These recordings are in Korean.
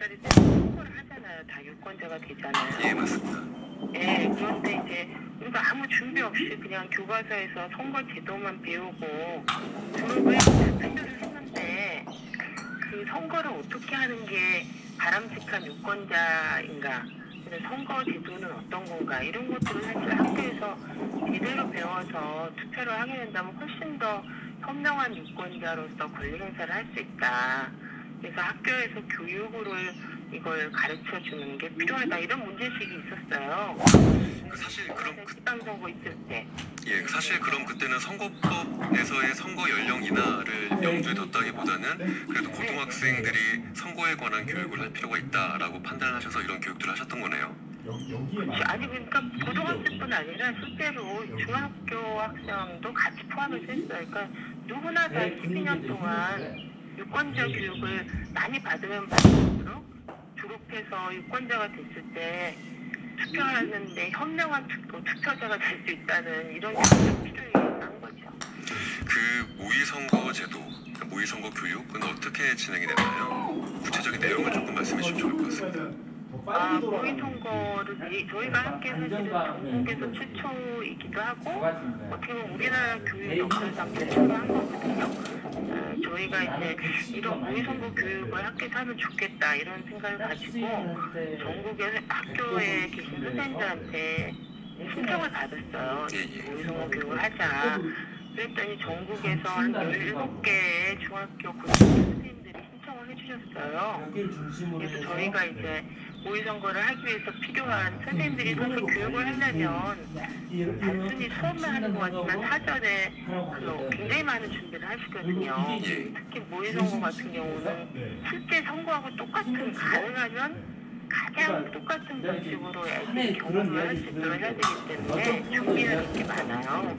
18살 때 선거를 하잖아요. 다 유권자가 되잖아요. 예, 맞습니다. 예, 그런데 이제 우리가 아무 준비 없이 그냥 교과서에서 선거 제도만 배우고 등록을 투표를 했는데 그 선거를 어떻게 하는 게 바람직한 유권자인가, 선거 제도는 어떤 건가, 이런 것들을 사실 학교에서 제대로 배워서 투표를 하게 된다면 훨씬 더 현명한 유권자로서 권리 행사를 할 수 있다. 그래서 학교에서 교육으로를 이걸 가르쳐 주는 게 필요하다, 이런 문제식이 있었어요. 사실 그럼 지방선거 있을 때. 예, 사실 그럼 그때는 선거법에서의 선거 연령 인하를 염두에 뒀다기보다는 그래도 고등학생들이 선거에 관한 교육을 할 필요가 있다라고 판단하셔서 이런 교육들을 하셨던 거네요. 아니, 그러니까 고등학생뿐 아니라 실제로 중학교 학생도 같이 포함해서 했어요. 그러니까 누구나 다 12년 동안 유권자 교육을 많이 받으면 받을수록 졸업해서 유권자가 됐을 때 투표하는데 현명한 투표자가 될 수 있다는 이런 교육이 필요한 거죠. 그 모의선거 제도, 그러니까 모의선거 교육은 어떻게 진행이 되나요? 구체적인 내용을 조금 말씀해 주시면 좋을 것 같습니다. 모의선거를 저희가 함께 사실은 전국에서 최초이기도 하고 어떻게 보면 우리나라 교육 역사상 최초로 한 거거든요. 저희가 이제 이런 모의선거 교육을 학교에서 하면 좋겠다, 이런 생각을 가지고 전국의 학교에 계신 선생님들한테 신청을 받았어요. 모의선거 교육을 하자. 그랬더니 전국에서 한 17개의 중학교 고등학교 선생님들이 신청을 해주셨어요. 그래서 저희가 이제 모의선거를 하기 위해서 필요한 선생님들이 사실 교육을 하려면 단순히 수업만 하는 것 같지만 사전에 굉장히 많은 준비를 하시거든요. 특히 모의선거 같은 경우는 실제 선거하고 똑같은, 가능하면 가장 똑같은 방식으로 애들이 경험을 할 수 있도록 해야 되기 때문에 준비하는 게 많아요.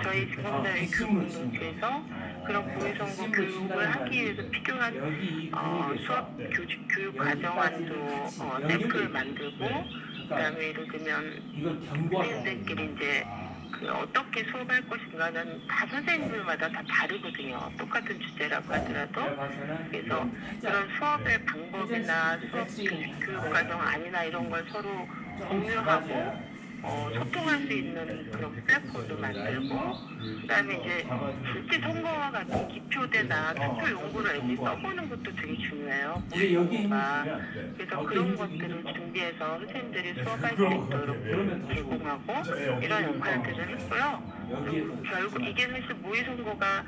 저희 지금까지 교육공동체에서 그런 모의선거 교육을 하기 위해서 필요한 수업 교육 과정안도 샘플을 만들고, 그다음에 예를 들면 선생님들끼리 이제 어떻게 수업할 것인가는 다 선생님들마다 다 다르거든요. 똑같은 주제라고 하더라도. 그래서 그런 수업의 방법이나 수업 교육 과정 안이나 이런 걸 서로 공유하고 소통할 수 있는 그런 플랫폼도 만들고, 그다음에 이제 실제 선거와 같은 기표대나 투표 용구를 애들이 써보는 것도 되게 중요해요. 그래서 그런 것들을 준비해서 선생님들이 수업할 수 있도록 제공하고 이런 역할들을 했고요. 그리고 결국 이게 사실 모의선거가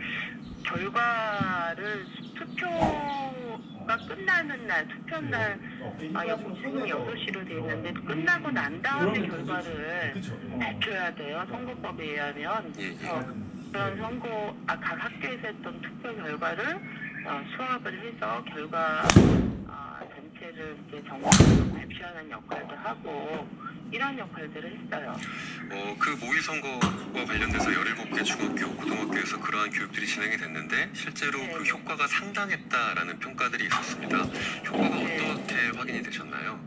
결과를 투표가 끝나는 날, 투표 날, 지금 6시로 되어 있는데 끝나고 난 다음에 결과를 밝혀야 돼요. 선거법에 의하면. 그런 각 학교에서 했던 투표 결과를 수합을 해서 결과 전체를 이제 정부로 발표하는 역할도 하고, 이런 역할들을 했어요. 그 모의선거와 관련돼서 17개 중학교, 고등학교에서 그러한 교육들이 진행이 됐는데 실제로 그 효과가 상당했다라는 평가들이 있었습니다. 효과가 어떻게 확인이 되셨나요?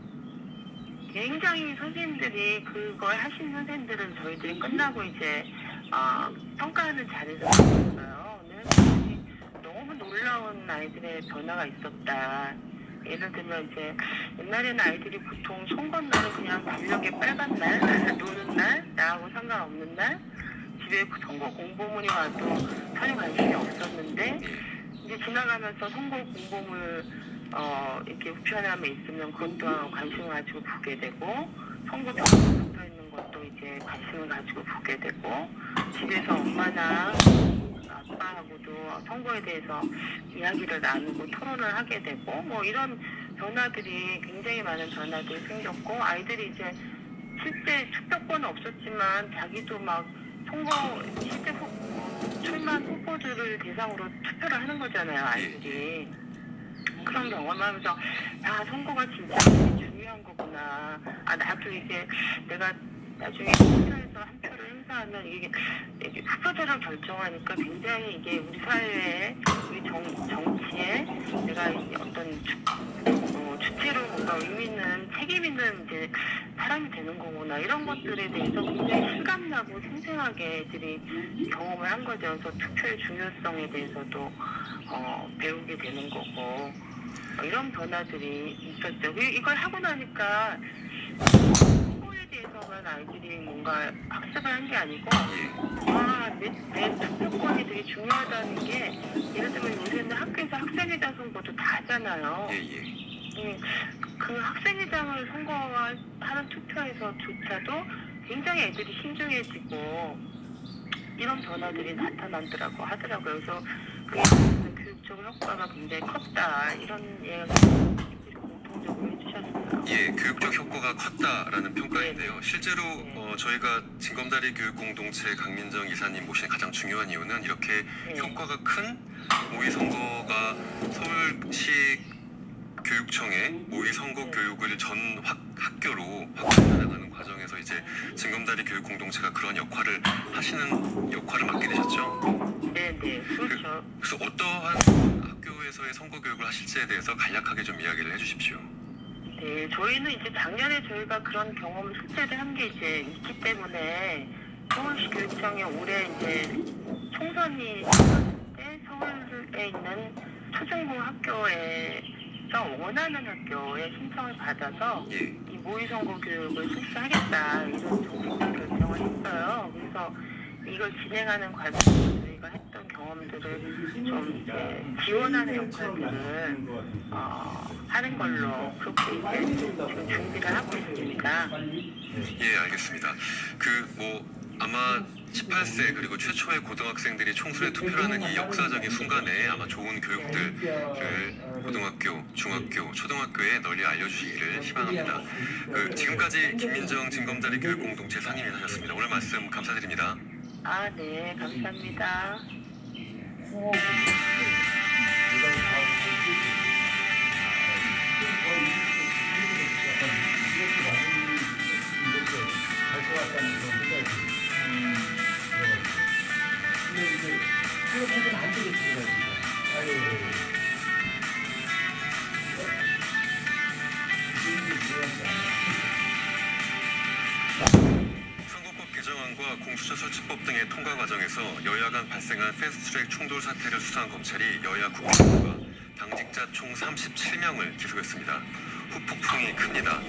굉장히 선생님들이 그걸 하신 선생님들은 저희들이 끝나고 이제 평가하는 자리에서 있었어요. 너무 놀라운 아이들의 변화가 있었다. 예를 들면 이제 옛날에는 아이들이 보통 선거날은 그냥 달력에 빨간 날, 노는 날, 나하고 상관없는 날, 집에 선거 공보문이 와도 전혀 관심이 없었는데 이제 지나가면서 선거 공보물 이렇게 우편함에 있으면 그것도 관심을 가지고 보게 되고, 선거표가 붙어 있는 것도 이제 관심을 가지고 보게 되고, 집에서 엄마나 아빠하고도 선거에 대해서 이야기를 나누고 토론을 하게 되고, 뭐 이런 변화들이, 굉장히 많은 변화들이 생겼고, 아이들이 이제 실제 투표권은 없었지만 자기도 막 선거 실제 출마한 후보들을 대상으로 투표를 하는 거잖아요, 아이들이. 그런 경험하면서 선거가 진짜 중요한 거구나. 나도 이제 내가 나중에 투표에서 한 표를 행사하면 이게 후보자를 결정하니까 굉장히 이게 우리 사회에, 우리 정치에 내가 어떤 주체로 뭔가 의미 있는, 책임 있는 이제 사람이 되는 거구나, 이런 것들에 대해서 굉장히 실감나고 생생하게 애들이 경험을 한 거죠. 그래서 투표의 중요성에 대해서도 배우게 되는 거고. 이런 변화들이 있었죠. 이걸 하고 나니까 선거에 대해서만 아이들이 뭔가 학습을 한 게 아니고 내 투표권이 되게 중요하다는 게 예를 들면 요새는 학교에서 학생회장 선거도 다 하잖아요. 그 학생회장을 선거하는 투표에서조차도 굉장히 애들이 신중해지고 이런 변화들이 나타나더라고 하더라고요. 그래서 그게 교육적 효과가 굉장히 컸다 이런 이야기를 공통적으로 해주셨어요. 예, 교육적 효과가 컸다라는 평가인데요. 실제로 저희가 징검다리 교육공동체 강민정 이사님 모신 가장 중요한 이유는 이렇게 효과가 큰 모의선거가 서울시 교육청의 모의선거 교육을 전 학교로 확장해 나가는 과정에서 이제 징검다리 교육공동체가 그런 역할을 맡게 되셨죠? 네, 그렇죠. 그래서 어떠한 학교에서의 선거 교육을 하실지에 대해서 간략하게 좀 이야기를 해주십시오. 네, 저희는 이제 작년에 저희가 그런 경험을 숙제를 한 게 이제 있기 때문에 서울시 교육청이 올해 이제 총선이 때 서울에 있는 초중고 학교에서 원하는 학교에 신청을 받아서 이 모의선거 교육을 실시하겠다 이런 정책적 결정을 했어요. 그래서 이걸 진행하는 과정에서 저희가 했던 경험들을 좀 이제 지원하는 역할들을 하는 걸로 그렇게 이제 지금 준비를 하고 있습니다. 예, 알겠습니다. 아마 18세 그리고 최초의 고등학생들이 총선에 투표를 하는 이 역사적인 순간에 아마 좋은 교육들을 고등학교, 중학교, 초등학교에 널리 알려주시기를 희망합니다. 지금까지 김민정 징검다리 교육공동체 상임이 하셨습니다. 오늘 말씀 감사드립니다. 네, 감사합니다. 선거법 개정안과 공수처 설치법 등의 통과 과정에서 여야 간 발생한 패스트트랙 충돌 사태를 수사한 검찰이 여야 국회의원과 당직자 총 37명을 기소했습니다. 후폭풍이 큽니다.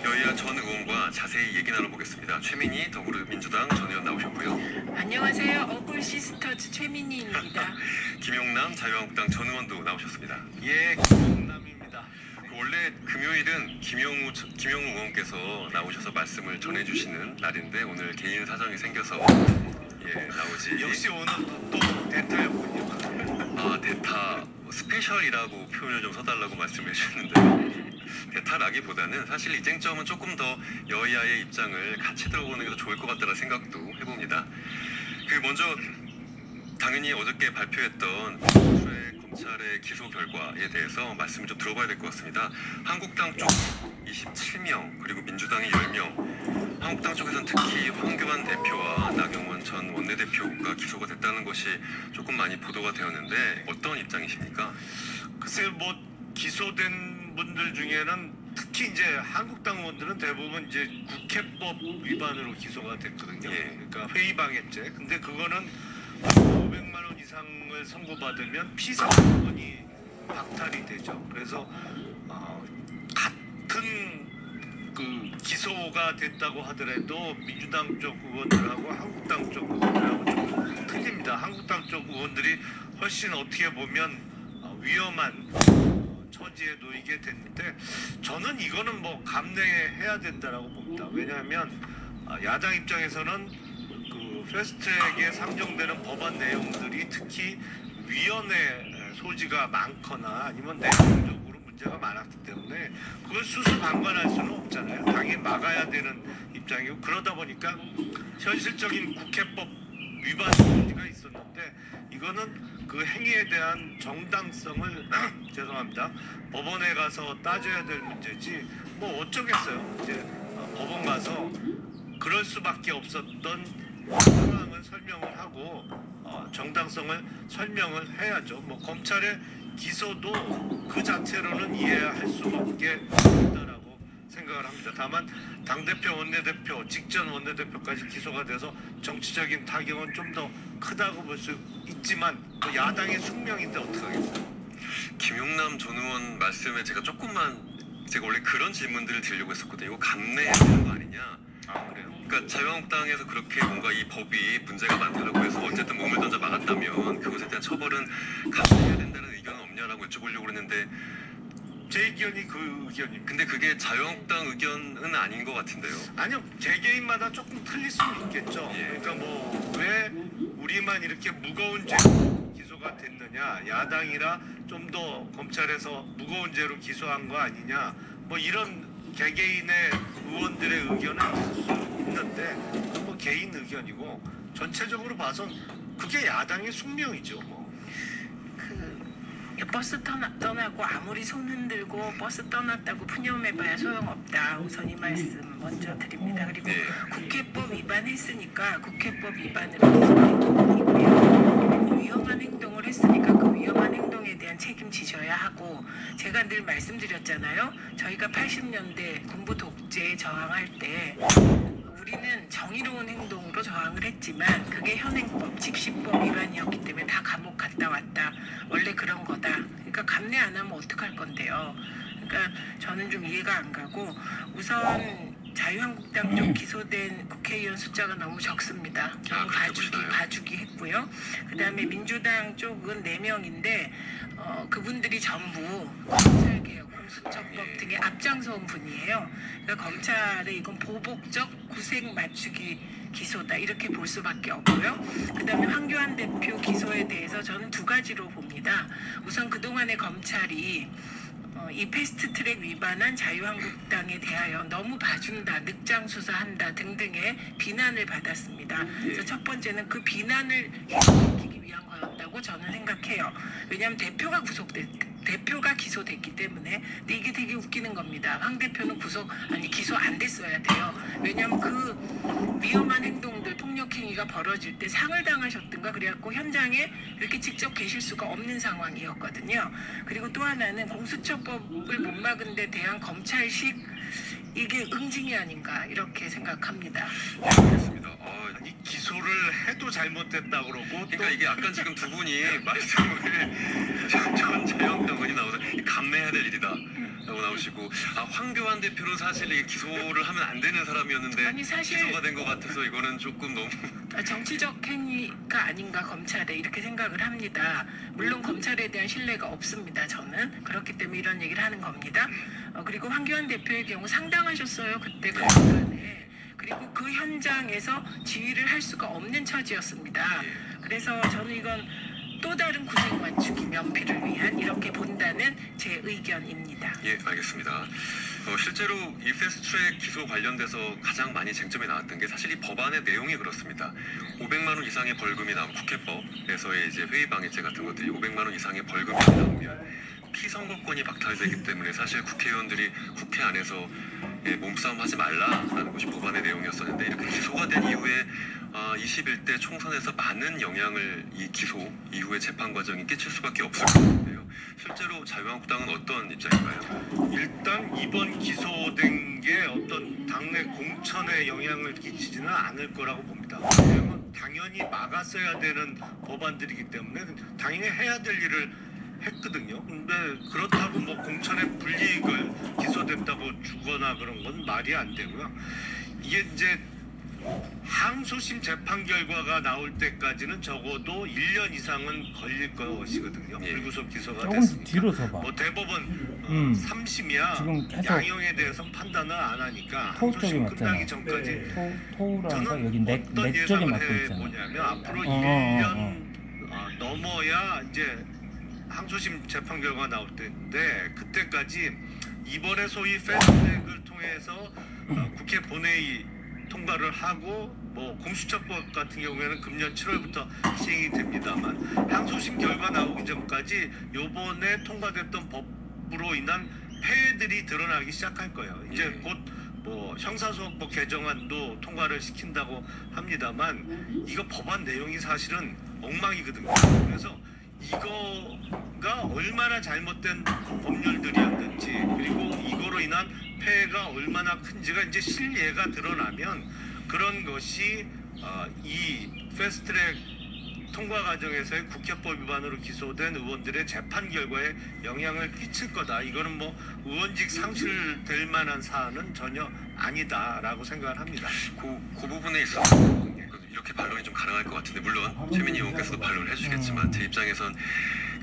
여야 전 의원과 자세히 얘기 나눠보겠습니다. 최민희 더불어민주당 전 의원 나오셨고요. 안녕하세요. 어글 시스터즈 최민희입니다. 김용남 자유한국당 전 의원도 나오셨습니다. 예, 김용남입니다. 원래 금요일은 김용우 의원께서 나오셔서 말씀을 전해주시는 날인데 오늘 개인 사정이 생겨서 나오지. 역시 오늘 또 대타였군요. 대타 스페셜이라고 표현을 좀 써달라고 말씀해 주셨는데 대타라기보다는 사실 이 쟁점은 조금 더 여야의 입장을 같이 들어보는 게 더 좋을 것 같다는 생각도 해봅니다. 먼저 당연히 어저께 발표했던 검찰의 기소 결과에 대해서 말씀을 좀 들어봐야 될 것 같습니다. 한국당 쪽 27명 그리고 민주당이 10명, 한국당 쪽에서는 특히 황교안 대표와 나경원 전 원내대표가 기소가 됐다는 것이 조금 많이 보도가 되었는데 어떤 입장이십니까? 글쎄요, 기소된 분들 중에는 특히 이제 한국당 의원들은 대부분 이제 국회법 위반으로 기소가 됐거든요. 그러니까 회의방해죄. 근데 그거는 500만 원 이상을 선고받으면 피선거권이 박탈이 되죠. 그래서 같은 기소가 됐다고 하더라도 민주당 쪽 의원들하고 한국당 쪽 의원들하고 좀 틀립니다. 한국당 쪽 의원들이 훨씬 어떻게 보면 위험한 처지에 놓이게 됐는데 저는 이거는 감내해야 된다라고 봅니다. 왜냐하면 야당 입장에서는 패스트트랙에 상정되는 법안 내용들이 특히 위헌의 소지가 많거나 아니면 내용적으로 문제가 많았기 때문에 그걸 수수방관할 수는 없잖아요. 당연히 막아야 되는 입장이고 그러다 보니까 현실적인 국회법 위반 소지가 있었는데 이거는 그 행위에 대한 정당성을 죄송합니다. 법원에 가서 따져야 될 문제지 어쩌겠어요. 이제 법원 가서 그럴 수밖에 없었던 상황을 설명을 하고 정당성을 설명을 해야죠. 검찰의 기소도 그 자체로는 이해할 수밖에 없다라고 생각을 합니다. 다만 당대표, 원내대표, 직전 원내대표까지 기소가 돼서 정치적인 타격은 좀 더 크다고 볼 수 있지만 야당의 숙명인데 어떡하겠어요. 김용남 전 의원 말씀에 제가 원래 그런 질문들을 드리려고 했었거든요. 이거 감내해야 되는 거 아니냐? 아 그래요? 그러니까 자유한국당에서 그렇게 뭔가 이 법이 문제가 많다고 해서 어쨌든 몸을 던져 막았다면 그것에 대한 처벌은 감내해야 된다는 의견은 없냐라고 여쭤보려고 그랬는데 제 의견이 그 의견입니다. 근데 그게 자유한국당 의견은 아닌 것 같은데요. 아니요, 개개인마다 조금 틀릴 수는 있겠죠. 예. 그러니까 뭐 왜 우리만 이렇게 무거운 죄 기소가 됐느냐, 야당이라 좀 더 검찰에서 무거운 죄로 기소한 거 아니냐, 뭐 이런 개개인의 의원들의 의견은 있을 수 있는데 그건 뭐 개인 의견이고 전체적으로 봐선 그게 야당의 숙명이죠. 뭐. 버스 떠나고 아무리 손 흔들고 버스 떠났다고 푸념해봐야 소용없다. 우선 이 말씀 먼저 드립니다. 그리고 네. 국회법 위반했으니까 국회법 위반으로 기소되고요. 위험한 행동을 했으니까 그 위험한 행동에 대한 책임지셔야 하고, 제가 늘 말씀드렸잖아요. 저희가 80년대 군부 독재에 저항할 때 우리는 정의로운 행동으로 저항을 했지만 그게 현행법, 직시법 위반이었기 때문에 다 감옥 갔다 왔다. 원래 그런 거다. 그러니까 감내 안 하면 어떡할 건데요. 그러니까 저는 좀 이해가 안 가고, 우선 자유한국당 쪽 기소된 국회의원 숫자가 너무 적습니다. 너무 봐주기 했고요. 그다음에 민주당 쪽은 4명인데 그분들이 전부 검찰개혁, 공수처법 등에 앞장서온 분이에요. 그러니까 검찰의 이건 보복적 구색 맞추기 기소다, 이렇게 볼 수밖에 없고요. 그다음에 황교안 대표 기소에 대해서 저는 2가지로 봅니다. 우선 그동안의 검찰이 이 패스트트랙 위반한 자유한국당에 대하여 너무 봐준다, 늑장 수사한다 등등의 비난을 받았습니다. 그래서 첫 번째는 그 비난을 해소시키기 위한 거였다고 저는 생각해요. 왜냐하면 대표가 기소됐기 때문에. 근데 이게 되게 웃기는 겁니다. 황 대표는 기소 안 됐어야 돼요. 왜냐하면 그 위험한 행동들, 폭력행위가 벌어질 때 상을 당하셨든가 그래갖고 현장에 이렇게 직접 계실 수가 없는 상황이었거든요. 그리고 또 하나는 공수처법을 못 막은 데 대한 검찰식, 이게 응징이 아닌가 이렇게 생각합니다. 네, 알겠습니다. 아니 기소를 해도 잘못됐다 그러고 그러니까 이게 약간 지금 두 분이 말씀을 전 자유한국당 의원이 나오서 감내해야 될 일이다 라고 나오시고, 황교안 대표는 사실 이게 기소를 하면 안 되는 사람이었는데 아니, 사실 기소가 된 것 같아서 이거는 조금 너무 정치적 행위가 아닌가 검찰에, 이렇게 생각을 합니다. 물론 검찰에 대한 신뢰가 없습니다. 저는 그렇기 때문에 이런 얘기를 하는 겁니다. 그리고 황교안 대표의 경우 상당하셨어요. 그때 그 시간에. 그리고 그 현장에서 지휘를 할 수가 없는 처지였습니다. 그래서 저는 이건 또 다른 구색 맞추기, 면피를 위한, 이렇게 본다는 제 의견입니다. 예, 알겠습니다. 실제로 이 패스트트랙 기소 관련돼서 가장 많이 쟁점이 나왔던 게 사실 이 법안의 내용이 그렇습니다. 500만 원 이상의 벌금이 나오면, 국회법에서의 이제 회의 방해죄 같은 것들이 500만 원 이상의 벌금이 나오면 피선거권이 박탈되기 때문에 사실 국회의원들이 국회 안에서 몸싸움 하지 말라라는 것이 법안의 내용이었었는데, 이렇게 기소가 된 이후에 21대 총선에서 많은 영향을 이 기소 이후의 재판 과정이 끼칠 수밖에 없을 것 같은데요. 실제로 자유한국당은 어떤 입장인가요? 일단 이번 기소된 게 어떤 당내 공천에 영향을 끼치지는 않을 거라고 봅니다. 왜냐하면 당연히 막았어야 되는 법안들이기 때문에 당연히 해야 될 일을 했거든요. 근데 그렇다고 뭐 공천의 불이익을 기소됐다고 주거나 그런 건 말이 안 되고요. 이게 이제 항소심 재판 결과가 나올 때까지는 적어도 1년 이상은 걸릴 것이거든요. 그리고서 기소가 조금 됐으니까. 뒤로 서봐. 뭐 대법원 3심이야 지금 계속 양형에 대해서는 판단을 안 하니까 토 쪽이 항소심 맞잖아. 끝나기 전까지 토우라니까 저는 여기 넥 어떤 쪽에 예상을 맞고 있잖아. 해보냐면 앞으로 1년 넘어야 이제 항소심 재판 결과가 나올 때인데, 그때까지 이번에 소위 패스트트랙을 통해서 국회 본회의 통과를 하고, 뭐 공수처법 같은 경우에는 금년 7월부터 시행이 됩니다만 항소심 결과 나오기 전까지 요번에 통과됐던 법으로 인한 폐해들이 드러나기 시작할 거예요. 이제 곧 뭐 형사소송법 개정안도 통과를 시킨다고 합니다만 이거 법안 내용이 사실은 엉망이거든요. 그래서 이거가 얼마나 잘못된 법률들이었는지, 그리고 이거로 인한 폐해가 얼마나 큰지가 이제 실예가 드러나면 그런 것이 이 패스트트랙 통과 과정에서의 국회법 위반으로 기소된 의원들의 재판 결과에 영향을 끼칠 거다. 이거는 뭐 의원직 상실될 만한 사안은 전혀 아니다라고 생각을 합니다. 그 부분에 있어서 이렇게 반론이 좀 가능할 것 같은데, 물론 최민희 의원께서도 반론을 해주시겠지만 제 입장에선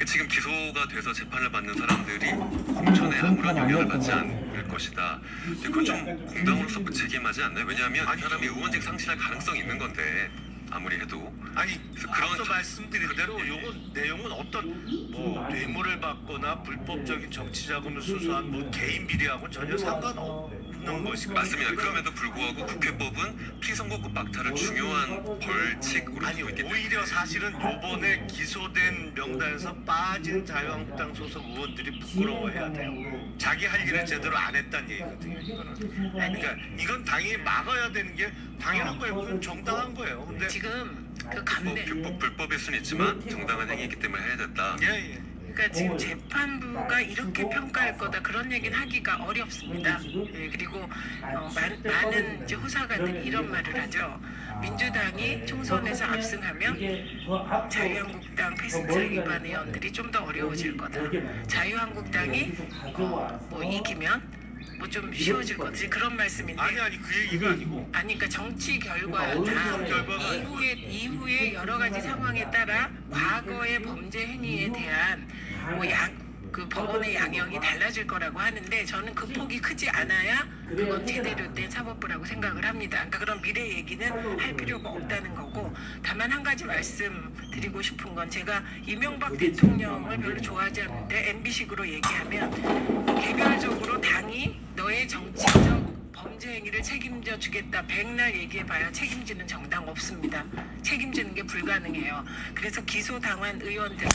지금 기소가 돼서 재판을 받는 사람들이 공천에 아무런 영향을 받지 않을 것이다. 근데 그건 좀 공당으로서 무책임하지 않나요? 왜냐하면 그 사람이 의원직 상실할 가능성이 있는 건데, 아무리 해도. 아니, 그런 앞서 말씀드린 대로 요건 내용은 어떤 뭐 뇌물을 받거나 불법적인 정치 자금을 수수한 뭐 개인 비리하고 전혀 상관없는 것이거든요. 맞습니다. 그럼에도 불구하고 국회법은 피선거급 막탈을 중요한 벌칙으로 아니, 두고 있기 때문에. 오히려 사실은 요번에 기소된 명단에서 빠진 자유한국당 소속 의원들이 부끄러워해야 돼요. 자기 할 일을 제대로 안 했다는 얘기거든요, 이거는. 그러니까 이건 당연히 막아야 되는 게 당연한 거예요. 그건 정당한 거예요. 근데 지금 그 감대 불법일 수는 있지만 정당한 행위이기 때문에 해야 된다. 예. 그러니까 지금 재판부가 이렇게 평가할 거다 그런 얘기는 하기가 어렵습니다. 예, 그리고 많은 이제 호사가들이 이런 말을 하죠. 민주당이 총선에서 압승하면 자유한국당 패스트 위반 의원들이 좀 더 어려워질 거다. 자유한국당이 뭐 이기면 뭐 좀 쉬워질 거지 그런 말씀인데. 아니 그 얘기가 아니고. 아니 그러니까 정치 결과다. 결과가 이후에 여러 가지 상황에 따라 과거의 범죄 행위에 대한 그 법원의 양형이 달라질 거라고 하는데 저는 그 폭이 크지 않아야 그건 제대로 된 사법부라고 생각을 합니다. 그러니까 그런 미래 얘기는 할 필요가 없다는 거고, 다만 한 가지 말씀드리고 싶은 건 제가 이명박 대통령을 별로 좋아하지 않는데 MB식으로 얘기하면 개별적으로 당이 너의 정치적 범죄 행위를 책임져 주겠다 백날 얘기해봐야 책임지는 정당 없습니다. 책임지는 게 불가능해요. 그래서 기소당한 의원들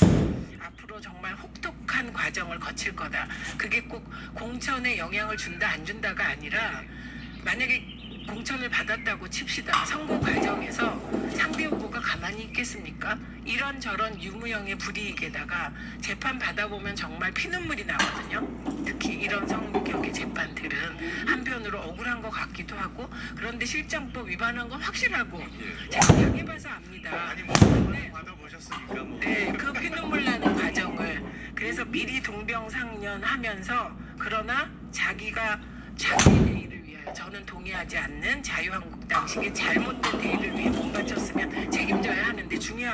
앞으로 정말 혹독한 과정을 거칠 거다. 그게 꼭 공천에 영향을 준다 안 준다가 아니라, 만약에 공천을 받았다고 칩시다. 선거 과정에서 상대 후보가 가만히 있겠습니까? 이런저런 유무형의 불이익에다가 재판 받아보면 정말 피눈물이 나거든요. 특히 이런 성격의 재판들은 한편으로 억울한 것 같기도 하고, 그런데 실정법 위반한 건 확실하고 제가 당해봐서 압니다. 아니 뭐 받아보셨으니까 뭐. 네, 그 피눈물 나는 과정을 그래서 미리 동병상련하면서, 그러나 자기의 대의를 위하여 저는 동의하지 않는 자유한국당식의 잘못된 대의를 위해 못 바쳤으면 책임져야 하는데 중요한